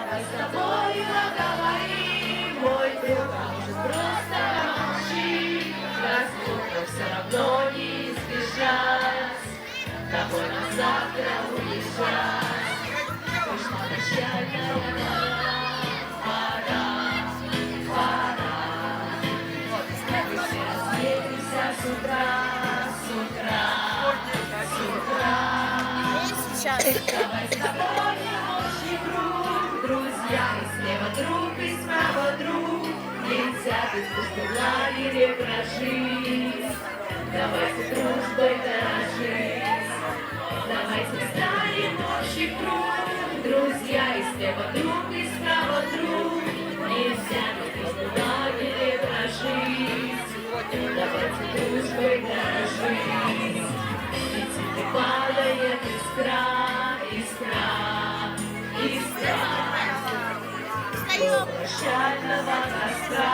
Давай с тобою поговорим, мой друг, а может просто молчи. Разлука все равно не избежать, тобой нам завтра уезжать. Пришла прощальная пора, мы все разъедемся с утра, Давай с тобой общий круг, друзья, и слева друг, и справа друг. Нельзя без дружбы в лагере прожить. Давайте дружбой дорожить. Давайте станем общий круг, друзья, и слева друг, и справа друг. Нельзя без дружбы в лагере прожить. Давайте дружбой дорожить. Летит и падает искра, искра, искра. Прощального костра.